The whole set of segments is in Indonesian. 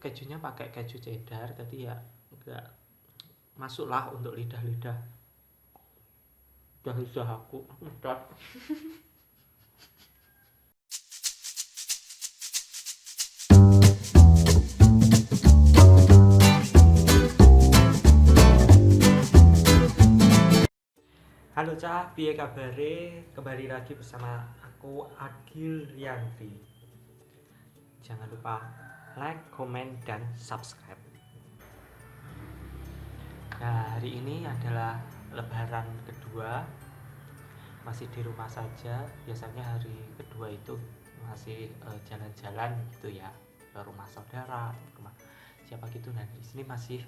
kejunya pakai keju cheddar, jadi ya enggak masuklah untuk lidah-lidah aku udah. Halo Cah, piye kabare? Kembali lagi bersama aku Agil Rianti. Jangan lupa like, komen, dan subscribe. Nah, hari ini adalah lebaran kedua. Masih di rumah saja. Biasanya hari kedua itu masih jalan-jalan gitu ya, ke rumah saudara, rumah siapa gitu. Nah, di sini masih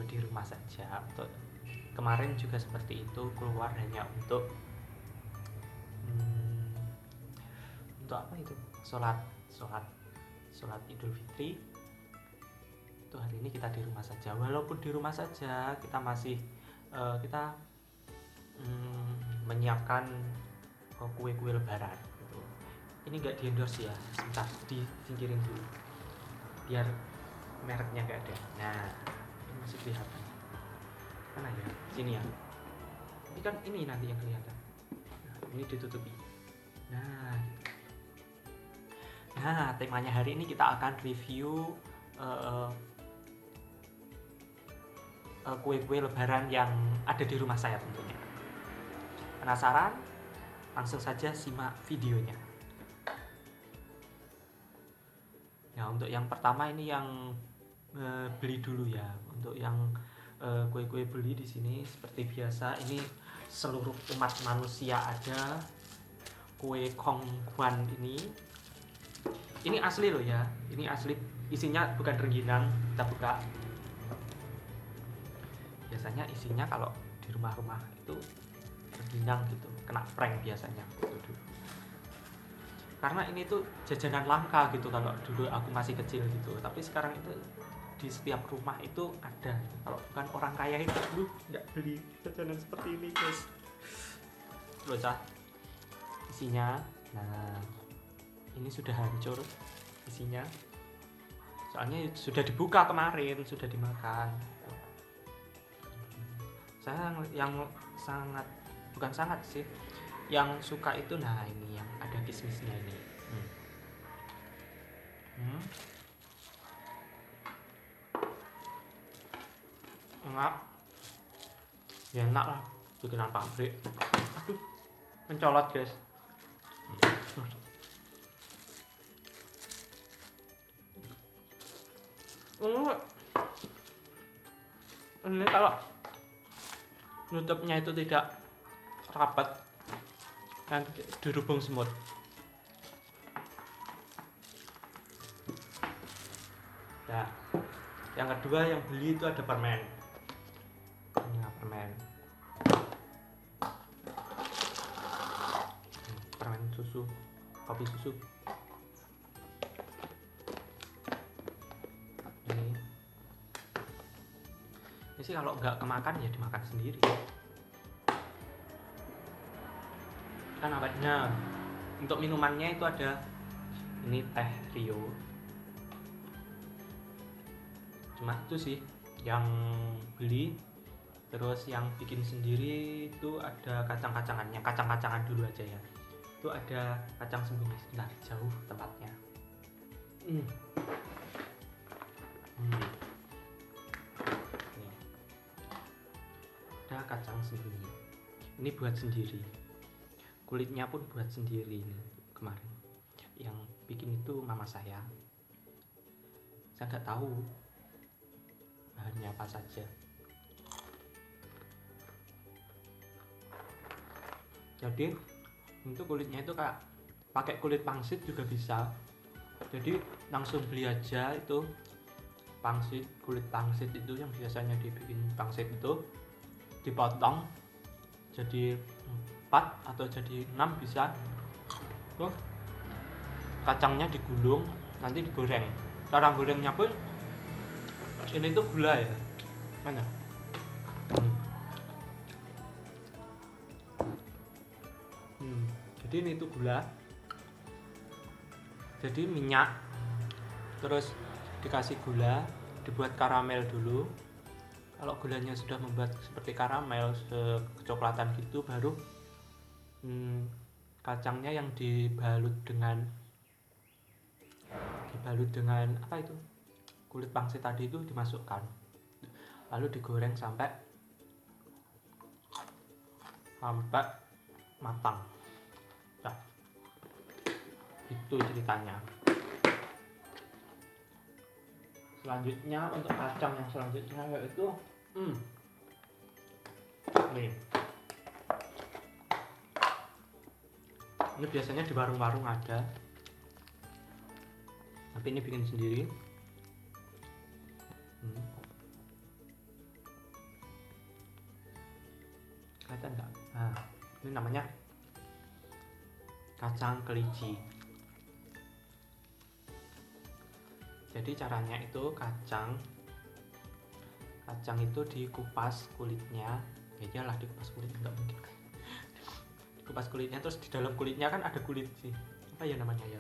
di rumah saja. Untuk kemarin juga seperti itu, keluar hanya untuk apa itu? Sholat Idul Fitri. Itu hari ini kita di rumah saja. Walaupun di rumah saja, kita masih kita menyiapkan kue-kue lebaran gitu. Ini enggak di-endorse ya, sebentar disingkirin dulu biar mereknya enggak ada. Nah, ini masih kelihatan. Mana ya? Sini ya. Ini kan ini nanti yang kelihatan. Nah, ini ditutupi. Nah, temanya hari ini kita akan review kue-kue lebaran yang ada di rumah saya tentunya. Penasaran? Langsung saja simak videonya. Ya, untuk yang pertama ini yang beli dulu ya. Untuk yang kue-kue beli di sini seperti biasa, ini seluruh umat manusia ada kue Kongguan ini. Ini asli loh ya. Ini asli, isinya bukan rengginang. Kita buka. Biasanya isinya kalau di rumah-rumah itu rengginang gitu, kena prank biasanya gitu dulu. Karena ini tuh jajanan langka gitu kalau dulu aku masih kecil gitu. Tapi sekarang itu di setiap rumah itu ada. Kalau bukan orang kaya itu dulu nggak beli jajanan seperti ini guys. Loh Cah, isinya. Nah, ini sudah hancur isinya. Soalnya sudah dibuka kemarin, sudah dimakan. Saya yang sangat, bukan sangat sih, yang suka itu nah ini yang ada kismisnya ini. Enak ya, enak lah, bikinan pabrik. Aduh, mencolot guys. Ini kalau nutupnya itu tidak rapat dan dirubung semut. Nah, yang kedua yang beli itu ada permen. Nah, permen susu, kopi susu. Ini sih kalau nggak kemakan ya dimakan sendiri. Kan awetnya. Untuk minumannya itu ada ini teh Rio. Cuma itu sih yang beli. Terus yang bikin sendiri itu ada kacang-kacangannya. Kacang-kacangan dulu aja ya. Itu ada kacang sembunyi. Nah, jauh tempatnya. Ada kacang sembunyi. Ini buat sendiri. Kulitnya pun buat sendiri ini kemarin. Yang bikin itu mama saya. Saya nggak tahu bahannya apa saja. Jadi untuk kulitnya itu kayak pakai kulit pangsit juga bisa. Jadi langsung beli aja itu pangsit, kulit pangsit itu yang biasanya dibikin pangsit itu dipotong jadi 4 atau jadi 6 bisa. Tuh, kacangnya digulung, nanti digoreng. Cara gorengnya pun ini tuh gula ya. Mana? Jadi ini tuh gula. Jadi minyak. Terus dikasih gula, dibuat karamel dulu. Kalau gulanya sudah membuat seperti karamel, kecoklatan gitu, baru kacangnya yang dibalut dengan apa itu, kulit pangsit tadi itu dimasukkan, lalu digoreng sampai matang. Nah, itu ceritanya. Selanjutnya untuk kacang yang selanjutnya yaitu nih. Ini biasanya di warung-warung ada, tapi ini bikin sendiri. Kelihatan nggak? Nah, ini namanya kacang kelinci. Jadi caranya itu kacang itu dikupas kulitnya. Ya iyalah, dikupas kulitnya, nggak mungkin. Dikupas kulitnya, terus di dalam kulitnya kan ada kulit sih, apa ya namanya ya,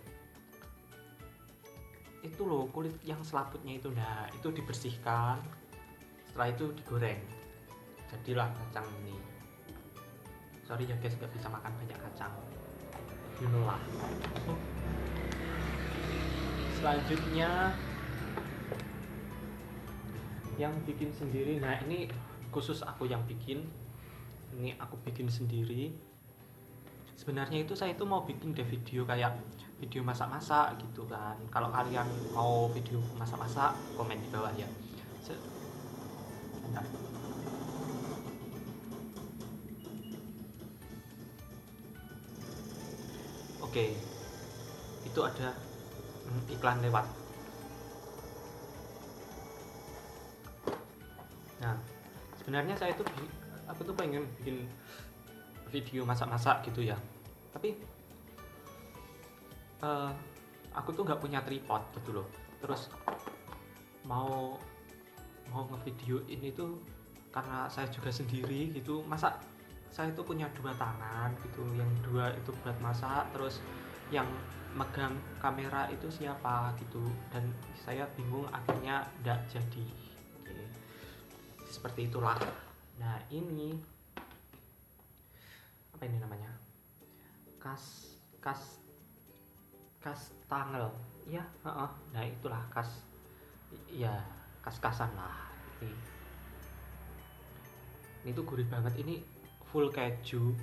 itu loh, kulit yang selaputnya itu. Nah, itu dibersihkan, setelah itu digoreng, jadilah kacang ini. Sorry ya guys, nggak bisa makan banyak kacang, you know lah. Selanjutnya yang bikin sendiri. Nah, ini khusus aku yang bikin. Ini aku bikin sendiri. Sebenarnya itu saya itu mau bikin deh video kayak video masak-masak gitu kan. Kalau kalian mau video masak-masak, komen di bawah ya. Bentar. Oke, itu ada iklan lewat. Nah, sebenarnya aku tuh pengen bikin video masak-masak gitu ya, tapi aku tuh nggak punya tripod gitu loh. Terus mau ngevideo ini tuh karena saya juga sendiri gitu, masa saya tuh punya 2 tangan gitu, yang 2 itu buat masak, terus yang megang kamera itu siapa gitu, dan saya bingung, akhirnya nggak jadi. Oke, seperti itulah. Nah, ini apa ini namanya, kastangel ya. Nah, itulah kas-kasan lah. Ini tuh gurih banget, ini full keju.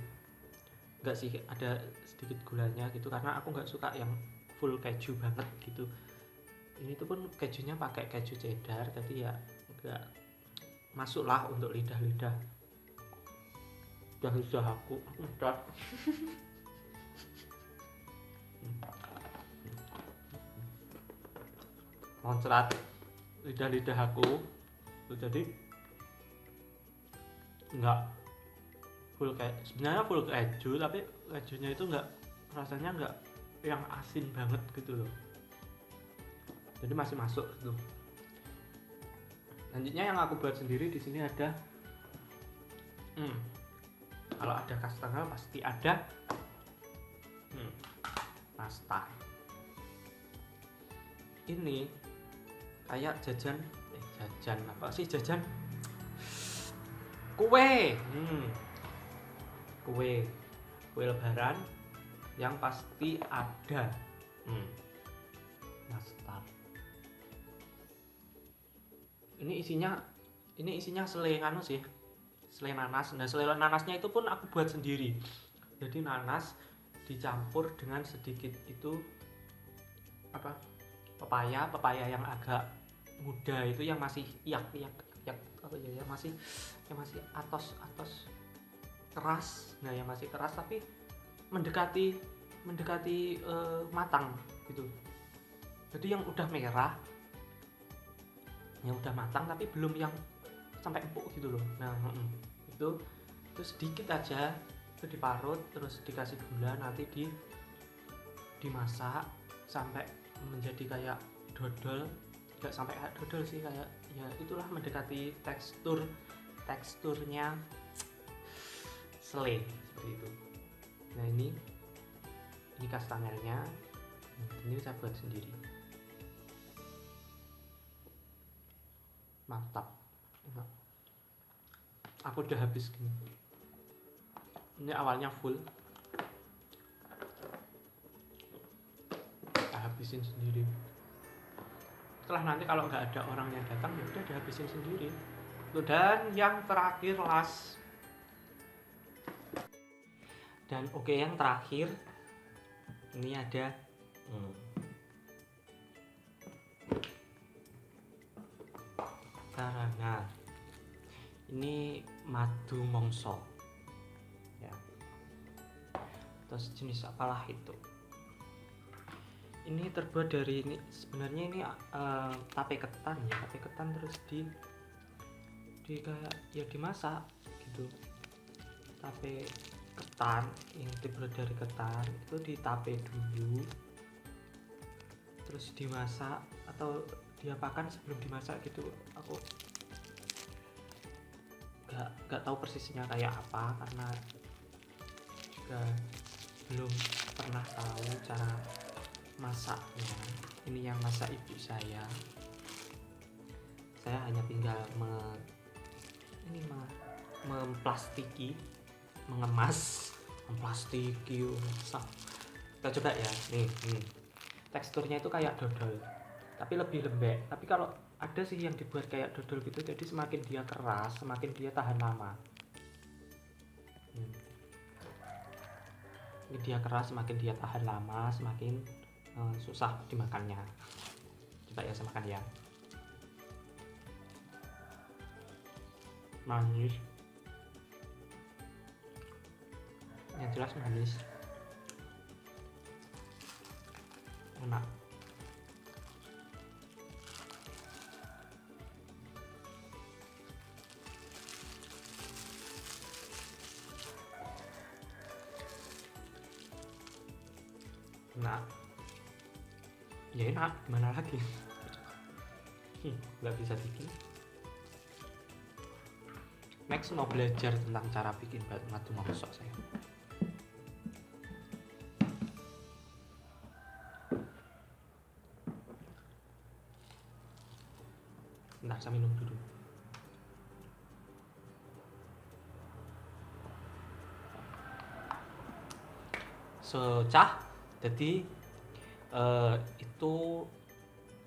Enggak sih, ada sedikit gulanya gitu, karena aku nggak suka yang full keju banget gitu. Ini tuh pun kejunya pakai keju cheddar, jadi ya enggak masuklah untuk lidah aku. Moncrat lidah aku. Jadi enggak sebenarnya full keju, tapi kejunya itu rasanya enggak yang asin banget gitu loh, jadi masih masuk gitu. Selanjutnya yang aku buat sendiri di sini ada kalau ada kastangel pasti ada nastar. Ini kayak jajan apa sih, jajan kue lebaran yang pasti ada nastar. Ini isinya selai sih, selai nanas. Nah, selai nanasnya itu pun aku buat sendiri. Jadi nanas dicampur dengan sedikit itu apa, pepaya yang agak muda itu, yang masih iyak apa ya, yang masih atos keras. Nah, yang masih keras tapi mendekati matang gitu. Jadi yang udah merah, yang udah matang tapi belum yang sampai empuk gitu loh. Nah, itu sedikit aja, itu diparut, terus dikasih gula, nanti dimasak sampai menjadi kayak dodol. Nggak sampai kayak dodol sih, kayak ya itulah, mendekati teksturnya selai seperti itu. Nah, ini kastangelnya, ini saya buat sendiri. Mantap, enak. Aku udah habis gini. Ini awalnya full, kita habisin sendiri. Setelah nanti kalau nggak ada orang yang datang ya udah dihabisin sendiri. Dan yang terakhir last, dan oke, yang terakhir ini ada karena ini madu mongso ya, atau sejenis apalah itu. Ini terbuat dari, ini sebenarnya ini tape ketan ya, tape ketan terus di kayak ya dimasak gitu. Tape ketan yang terbuat dari ketan itu ditape dulu, terus dimasak atau diapakan sebelum dimasak gitu. Aku nggak tahu persisnya kayak apa karena juga belum pernah tahu cara masaknya. Ini yang masak ibu saya hanya tinggal memplastiki, mengemas, memplastiki. Kita coba ya, nih teksturnya itu kayak dodol tapi lebih lembek. Tapi kalau ada sih yang dibuat kayak dodol gitu, jadi semakin dia keras semakin dia tahan lama. Ini dia keras, semakin dia tahan lama semakin susah dimakannya. Coba ya saya makan ya. Manis, yang jelas manis, enak. Enak ya, enak, gimana lagi. Nggak bisa bikin. Next mau belajar tentang cara bikin madu mongso saya. Bentar, saya minum dulu. Cah, jadi itu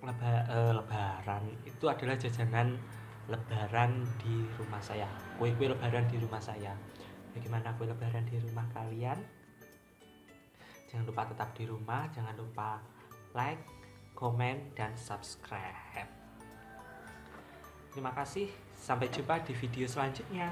lebaran itu adalah jajanan lebaran di rumah saya, kue lebaran di rumah saya. Bagaimana kue lebaran di rumah kalian? Jangan lupa tetap di rumah, jangan lupa like, komen, dan subscribe. Terima kasih, sampai jumpa di video selanjutnya.